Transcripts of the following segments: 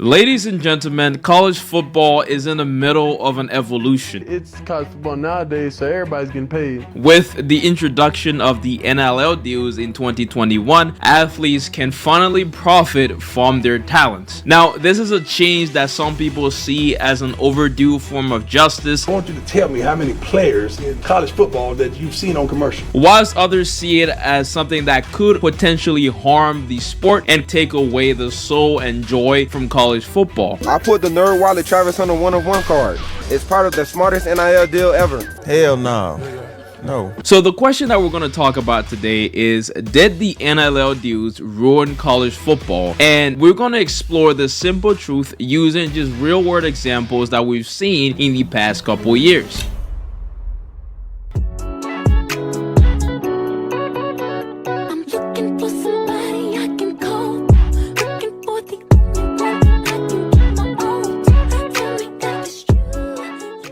Ladies and gentlemen, college football is in the middle of an evolution. It's college football nowadays, so everybody's getting paid. With the introduction of the NIL deals in 2021, athletes can finally profit from their talents. Now, this is a change that some people see as an overdue form of justice. I want you to tell me how many players in college football that you've seen on commercial. Whilst others see it as something that could potentially harm the sport and take away the soul and joy from college football. I put the Nerd Wallet Travis on a 1-of-1 card. It's part of the smartest NIL deal ever. Hell no. No. So the question that we're going to talk about today is, did the NIL deals ruin college football? And we're going to explore the simple truth using just real world examples that we've seen in the past couple years.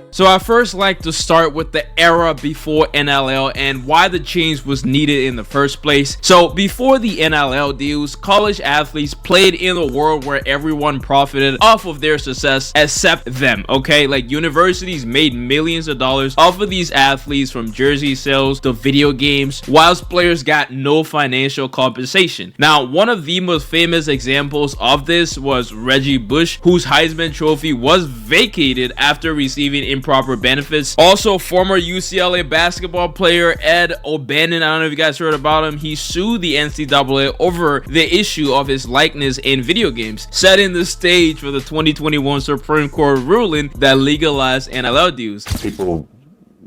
So I first like to start with the era before NIL and why the change was needed in the first place. So before the NIL deals, college athletes played in a world where everyone profited off of their success except them, okay? Like universities made millions of dollars off of these athletes, from jersey sales to video games, whilst players got no financial compensation. Now, one of the most famous examples of this was Reggie Bush, whose Heisman Trophy was vacated after receiving improper benefits. Also, former UCLA basketball player Ed O'Bannon, I don't know if you guys heard about him, he sued the NCAA over the issue of his likeness in video games, setting the stage for the 2021 Supreme Court ruling that legalized NIL deals. People,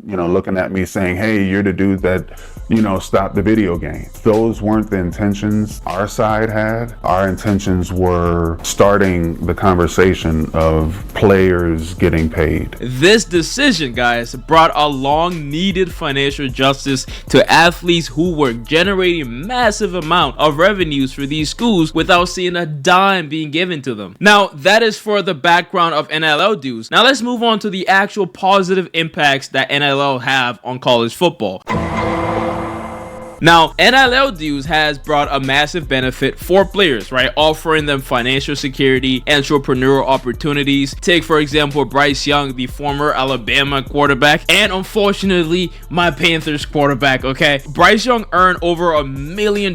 looking at me saying, hey, you're the dude that, stopped the video game. Those weren't the intentions our side had. Our intentions were starting the conversation of players getting paid. This decision, guys, brought a long needed financial justice to athletes who were generating massive amount of revenues for these schools without seeing a dime being given to them. Now, that is for the background of NIL dues. Now let's move on to the actual positive impacts that NIL have on college football. Now, NIL deals has brought a massive benefit for players, right? Offering them financial security, entrepreneurial opportunities. Take, for example, Bryce Young, the former Alabama quarterback, and unfortunately, my Panthers quarterback, okay? Bryce Young earned over $1 million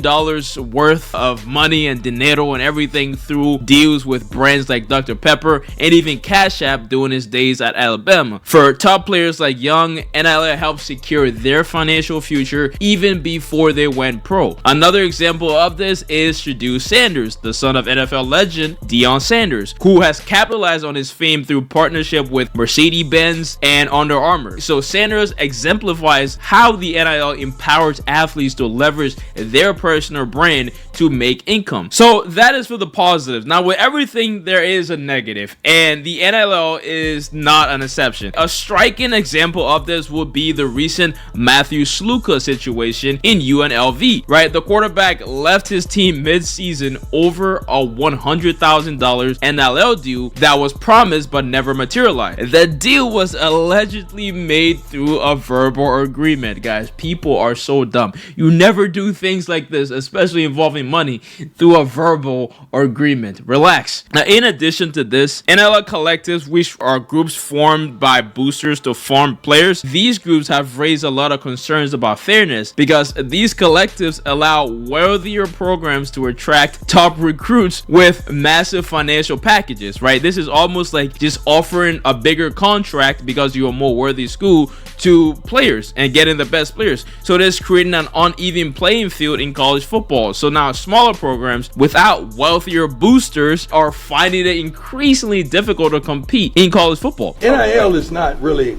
worth of money and dinero and everything through deals with brands like Dr. Pepper and even Cash App during his days at Alabama. For top players like Young, NIL helped secure their financial future even before they went pro. Another example of this is Shedeur Sanders, the son of NFL legend Deion Sanders, who has capitalized on his fame through partnership with Mercedes-Benz and Under Armour. So Sanders exemplifies how the NIL empowers athletes to leverage their personal brand to make income. So that is for the positives. Now, with everything, there is a negative, and the NIL is not an exception. A striking example of this would be the recent Matthew Sluka situation in UNLV, right? The quarterback left his team mid-season over a $100,000 NIL deal that was promised but never materialized. The deal was allegedly made through a verbal agreement. Guys, people are so dumb. You never do things like this, especially involving money, through a verbal agreement. Relax. Now, in addition to this, NIL collectives, which are groups formed by boosters to farm players, these groups have raised a lot of concerns about fairness, because these collectives allow wealthier programs to attract top recruits with massive financial packages, right? This is almost like just offering a bigger contract because you're a more worthy school to players and getting the best players. So this creating an uneven playing field in college football. So now smaller programs without wealthier boosters are finding it increasingly difficult to compete in college football. NIL is not really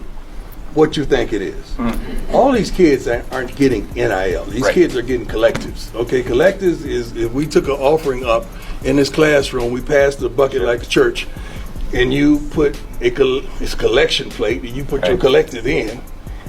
what you think it is. All these kids aren't getting NIL. These kids are getting collectives. Okay, collectives is, if we took an offering up in this classroom, we passed the bucket like a church, and you put it's collection plate, and you put your collective in,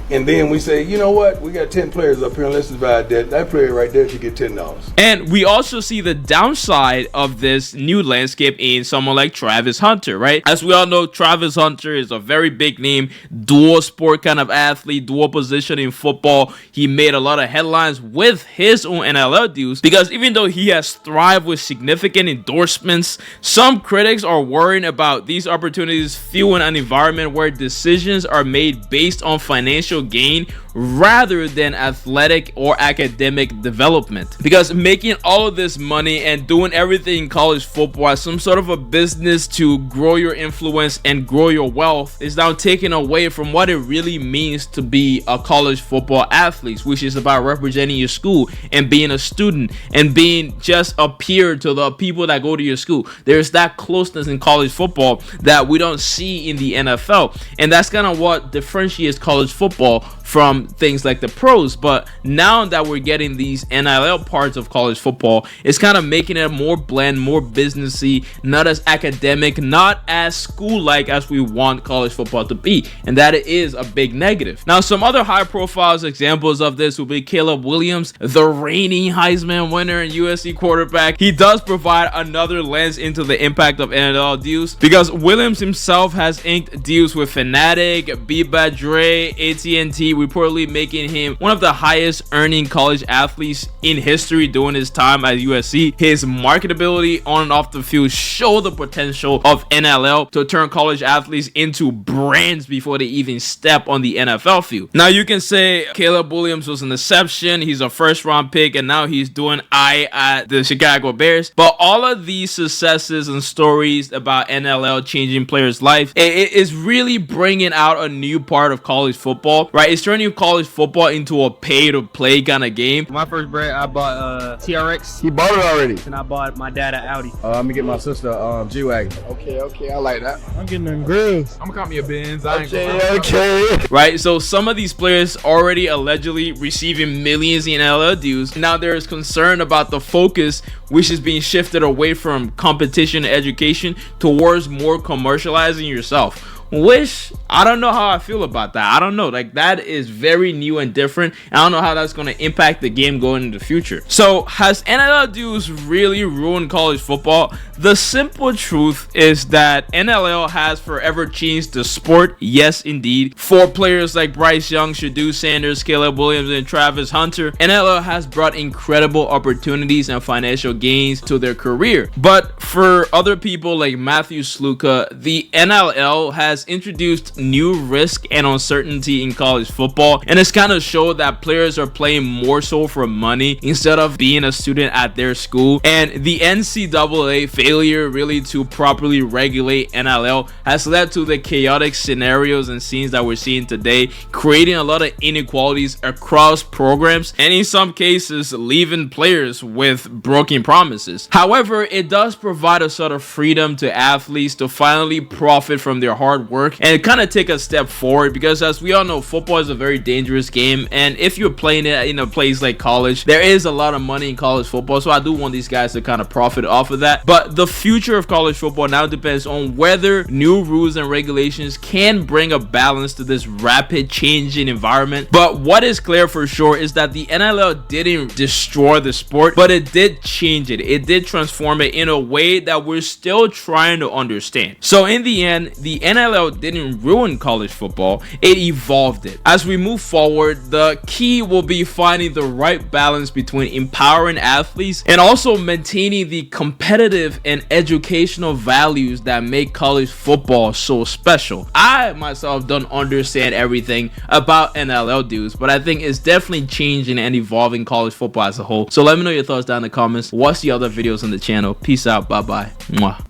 and then we say, you know what, we got 10 players up here, and let's divide that. That player right there should get $10. And we also see the downside of this new landscape in someone like Travis Hunter, right? As we all know, Travis Hunter is a very big name, dual sport kind of athlete, dual position in football. He made a lot of headlines with his own NIL deals because even though he has thrived with significant endorsements, some critics are worried about these opportunities fueling an environment where decisions are made based on financial gain rather than athletic or academic development. Because making all of this money and doing everything in college football as some sort of a business to grow your influence and grow your wealth is now taken away from what it really means to be a college football athlete, which is about representing your school and being a student and being just a peer to the people that go to your school. There's that closeness in college football that we don't see in the NFL, and that's kind of what differentiates college football from things like the pros. But now that we're getting these NIL parts of college football, it's kind of making it more blend, more businessy, not as academic, not as school-like as we want college football to be, and that is a big negative. Now, some other high-profile examples of this will be Caleb Williams, the reigning Heisman winner and USC quarterback. He does provide another lens into the impact of NIL deals because Williams himself has inked deals with Fanatic, Be-Bad Dre, AT&T, reportedly making him one of the highest earning college athletes in history during his time at USC. His marketability on and off the field show the potential of NIL to turn college athletes into brands before they even step on the NFL field. Now, you can say Caleb Williams was an exception. He's a first-round pick, and now he's doing at the Chicago Bears. But all of these successes and stories about NIL changing players' life, it is really bringing out a new part of college football, right? It's turning college football into a pay-to-play kind of game. My first bread, I bought TRX. He bought it already. And I bought my dad an Audi. I'm gonna get my sister G-Wagon. Okay, I like that. I'm getting them grills. I'm gonna call me a Benz. Okay. Right, so some of these players already allegedly receiving millions in NIL deals. Now there is concern about the focus, which is being shifted away from competition and education towards more commercializing yourself, which I don't know how I feel about that. I don't know, like that is very new and different. I don't know how that's going to impact the game going into the future. So has NIL deals really ruined college football? The simple truth is that NIL has forever changed the sport. Yes, indeed. For players like Bryce Young, Shedeur Sanders, Caleb Williams, and Travis Hunter, NIL has brought incredible opportunities and financial gains to their career. But for other people like Matthew Sluka, the NIL has introduced new risk and uncertainty in college football, and it's kind of showed that players are playing more so for money instead of being a student at their school. And the NCAA failure really to properly regulate NIL has led to the chaotic scenarios and scenes that we're seeing today, creating a lot of inequalities across programs and in some cases leaving players with broken promises. However, it does provide a sort of freedom to athletes to finally profit from their hard work and kind of take a step forward, because as we all know, football is a very dangerous game, and if you're playing it in a place like college, there is a lot of money in college football, so I do want these guys to kind of profit off of that. But the future of college football now depends on whether new rules and regulations can bring a balance to this rapid changing environment. But what is clear for sure is that the NIL didn't destroy the sport, but it did change it. It did transform it in a way that we're still trying to understand. So in the end, the NIL didn't ruin college football, it evolved it. As we move forward, the key will be finding the right balance between empowering athletes and also maintaining the competitive and educational values that make college football so special. I myself don't understand everything about NIL deals, but I think it's definitely changing and evolving college football as a whole. So let me know your thoughts down in the comments. Watch the other videos on the channel. Peace out. Bye bye. Mwah.